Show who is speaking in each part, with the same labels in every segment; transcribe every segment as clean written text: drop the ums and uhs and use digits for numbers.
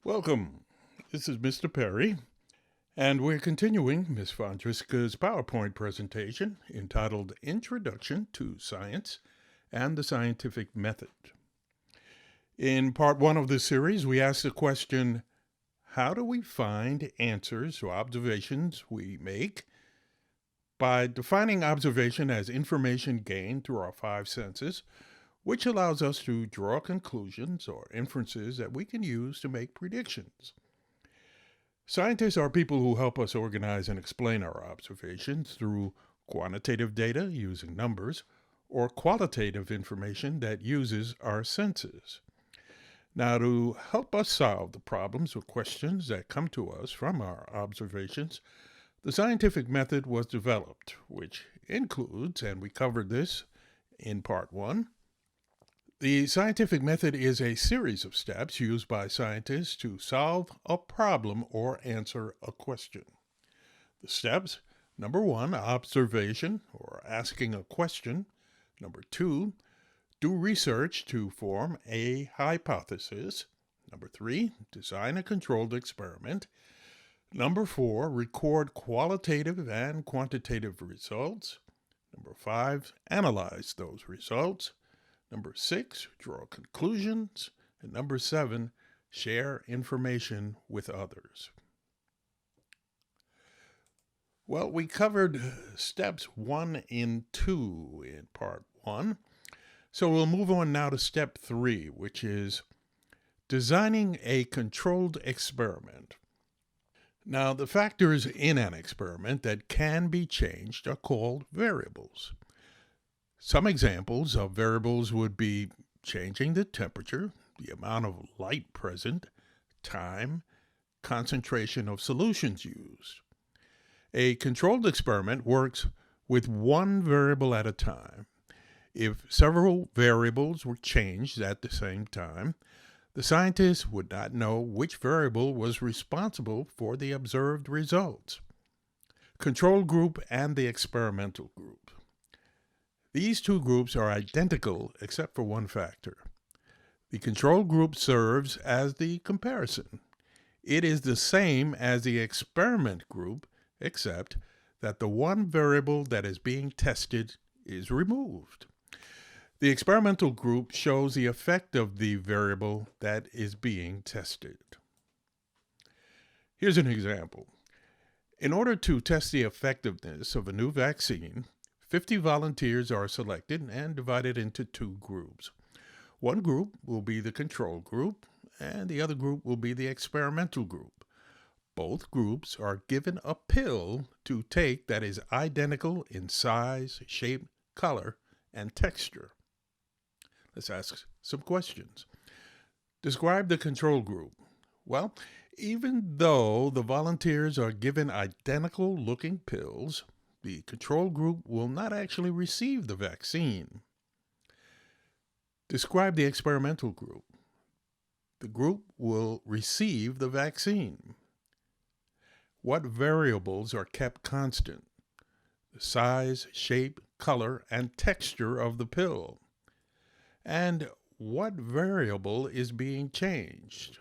Speaker 1: Welcome. This is Mr. Perry, and we're continuing Ms. Vondriska's PowerPoint presentation entitled Introduction to Science and the Scientific Method. In part one of this series, we asked the question, how do we find answers to observations we make? By defining observation as information gained through our five senses, which allows us to draw conclusions or inferences that we can use to make predictions. Scientists are people who help us organize and explain our observations through quantitative data using numbers or qualitative information that uses our senses. Now, to help us solve the problems or questions that come to us from our observations, the scientific method was developed, which includes, and we covered this in part one, the scientific method is a series of steps used by scientists to solve a problem or answer a question. The steps: number one, observation or asking a question. Number two, do research to form a hypothesis. Number three, design a controlled experiment. Number four, record qualitative and quantitative results. Number five, analyze those results. Number six, draw conclusions. And number seven, share information with others. Well, we covered steps 1 and 2 in part 1. So we'll move on now to step 3, which is designing a controlled experiment. Now, the factors in an experiment that can be changed are called variables. Some examples of variables would be changing the temperature, the amount of light present, time, concentration of solutions used. A controlled experiment works with one variable at a time. If several variables were changed at the same time, the scientists would not know which variable was responsible for the observed results. Control group and the experimental group. These two groups are identical except for one factor. The control group serves as the comparison. It is the same as the experiment group, except that the one variable that is being tested is removed. The experimental group shows the effect of the variable that is being tested. Here's an example. In order to test the effectiveness of a new vaccine, 50 volunteers are selected and divided into two groups. One group will be the control group, and the other group will be the experimental group. Both groups are given a pill to take that is identical in size, shape, color, and texture. Let's ask some questions. Describe the control group. Well, even though the volunteers are given identical looking pills, the control group will not actually receive the vaccine. Describe the experimental group. The group will receive the vaccine. What variables are kept constant? The size, shape, color, and texture of the pill. And what variable is being changed?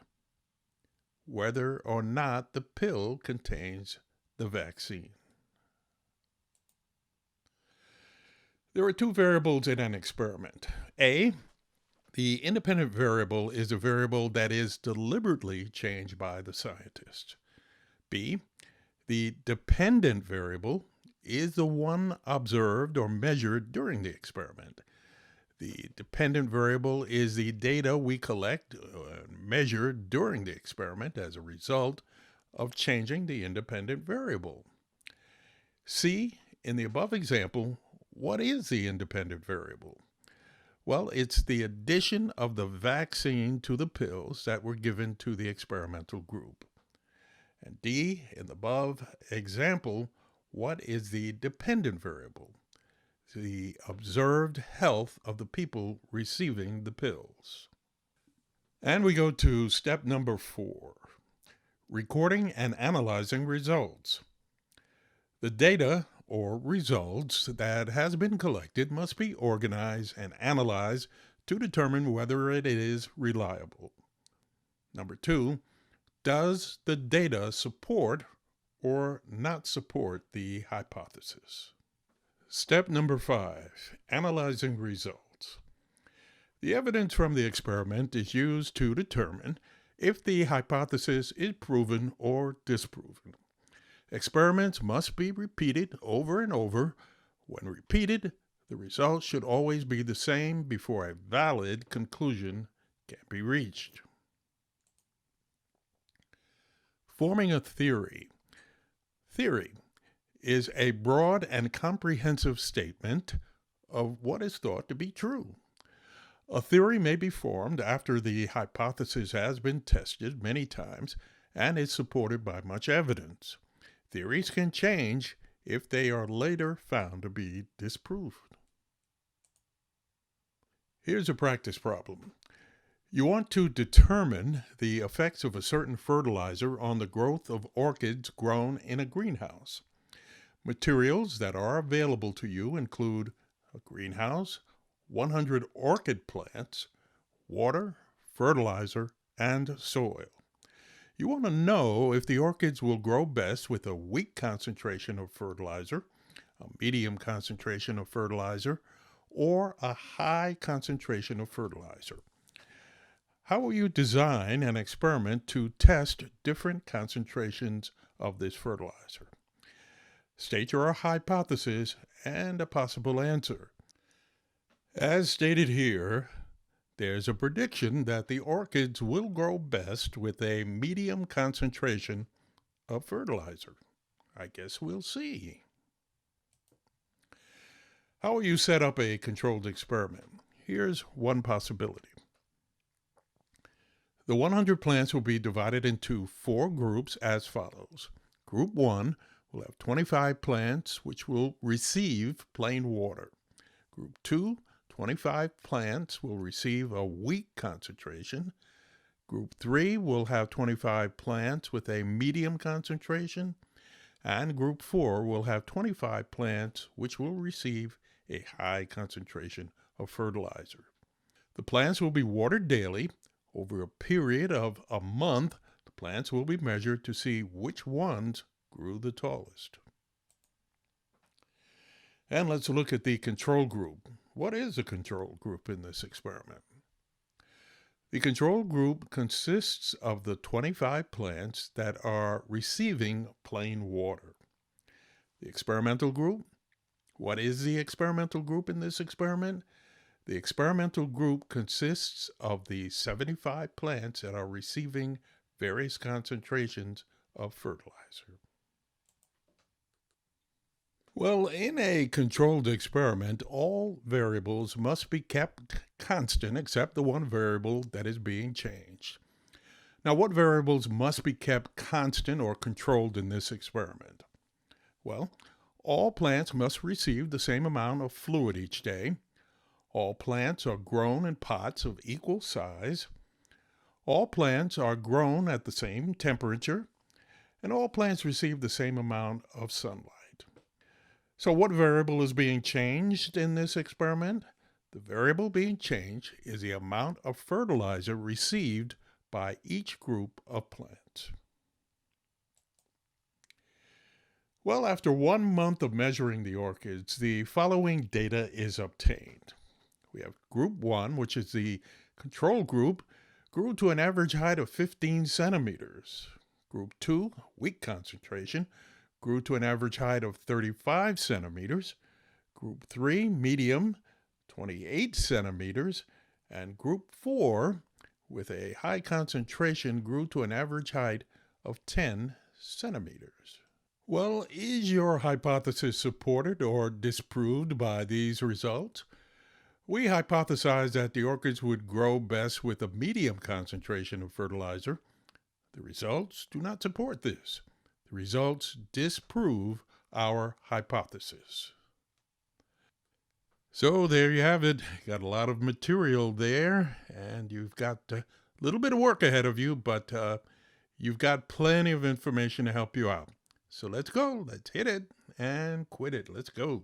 Speaker 1: Whether or not the pill contains the vaccine. There are two variables in an experiment. A, the independent variable is a variable that is deliberately changed by the scientist. B, the dependent variable is the one observed or measured during the experiment. The dependent variable is the data we collect and measure during the experiment as a result of changing the independent variable. C, in the above example, what is the independent variable? Well, it's the addition of the vaccine to the pills that were given to the experimental group. And D, in the above example, what is the dependent variable? The observed health of the people receiving the pills. And we go to step number 4, recording and analyzing results. The data or results that has been collected must be organized and analyzed to determine whether it is reliable. Number 2, Does the data support or not support the hypothesis? Step number 5, analyzing results. The evidence from the experiment is used to determine if the hypothesis is proven or disproven. Experiments must be repeated over and over. When repeated, the results should always be the same before a valid conclusion can be reached. Forming a theory. Theory is a broad and comprehensive statement of what is thought to be true. A theory may be formed after the hypothesis has been tested many times and is supported by much evidence. Theories can change if they are later found to be disproved. Here's a practice problem. You want to determine the effects of a certain fertilizer on the growth of orchids grown in a greenhouse. Materials that are available to you include a greenhouse, 100 orchid plants, water, fertilizer, and soil. You want to know if the orchids will grow best with a weak concentration of fertilizer, a medium concentration of fertilizer, or a high concentration of fertilizer. How will you design an experiment to test different concentrations of this fertilizer? State your hypothesis and a possible answer. As stated here, there's a prediction that the orchids will grow best with a medium concentration of fertilizer. I guess we'll see. How will you set up a controlled experiment? Here's one possibility. The 100 plants will be divided into 4 groups as follows. Group 1 will have 25 plants which will receive plain water. Group 2, 25 plants will receive a weak concentration. Group 3 will have 25 plants with a medium concentration. And Group 4 will have 25 plants which will receive a high concentration of fertilizer. The plants will be watered daily. Over a period of a month, the plants will be measured to see which ones grew the tallest. And let's look at the control group. What is a control group in this experiment? The control group consists of the 25 plants that are receiving plain water. The experimental group. What is the experimental group in this experiment? The experimental group consists of the 75 plants that are receiving various concentrations of fertilizer. Well, in a controlled experiment, all variables must be kept constant except the one variable that is being changed. Now, what variables must be kept constant or controlled in this experiment? Well, all plants must receive the same amount of fluid each day. All plants are grown in pots of equal size. All plants are grown at the same temperature. And all plants receive the same amount of sunlight. So what variable is being changed in this experiment? The variable being changed is the amount of fertilizer received by each group of plants. Well, after 1 month of measuring the orchids, the following data is obtained. We have Group 1, which is the control group, grew to an average height of 15 centimeters. Group 2, weak concentration, grew to an average height of 35 centimeters. Group 3, medium, 28 centimeters. And Group 4, with a high concentration, grew to an average height of 10 centimeters. Well, is your hypothesis supported or disproved by these results? We hypothesized that the orchids would grow best with a medium concentration of fertilizer. The results do not support this. The results disprove our hypothesis. So there you have it. Got a lot of material there, and you've got a little bit of work ahead of you, but you've got plenty of information to help you out. So let's go. Let's hit it and quit it. Let's go.